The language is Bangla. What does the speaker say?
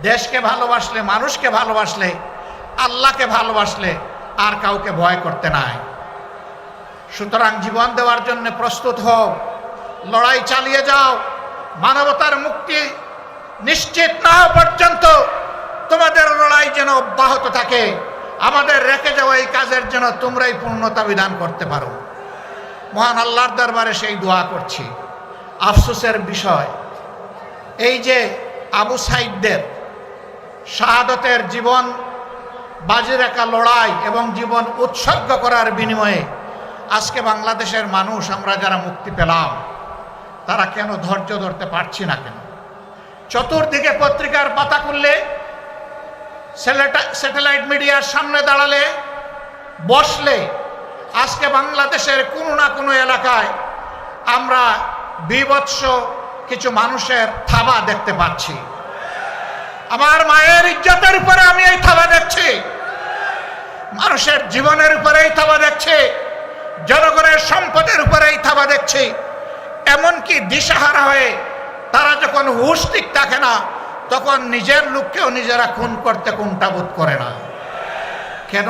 দেশকে ভালোবাসলে, মানুষকে ভালোবাসলে, আল্লাহকে ভালোবাসলে আর কাউকে ভয় করতে নাই। সুতরাং জীবন দেওয়ার জন্য প্রস্তুত হও, লড়াই চালিয়ে যাও। মানবতার মুক্তি নিশ্চিত না হওয়া পর্যন্ত তোমাদের লড়াই যেন অব্যাহত থাকে। আমাদের রেখে যাওয়া এই কাজের যেন তোমরাই পূর্ণতা বিধান করতে পারো। মহান আল্লাহর দরবারে সেই দোয়া করছি। আফসোসের বিষয় এই যে আবু সাইদদের শাহাদতের জীবন বাজি রাখা লড়াই এবং জীবন উৎসর্গ করার বিনিময়ে আজকে বাংলাদেশের মানুষ, আমরা যারা মুক্তি পেলাম, তারা কেন ধৈর্য ধরতে পারছি না কেন? চতুর্দিকে পত্রিকার পাতা খুললে, স্যাটেলাইট মিডিয়ার সামনে দাঁড়ালে, বসলে আজকে বাংলাদেশের কোনো না কোনো এলাকায় আমরা বীভৎস কিছু মানুষের থাবা দেখতে পাচ্ছি। আমার মায়ের ইজ্জতের উপরে আমি এই থাবা দেখছি, মানুষের জীবনের উপরে এই থাবা দেখছি, জনগণের সম্পদের উপরে এই থাবা দেখছি। এমনকি দিশাহারা হয়ে তারা যখন হুঁশ ঠিক থাকে না, তখন নিজের লোককেও নিজেরা খুন করতে কুণ্ঠাবোধ করে না। কেন?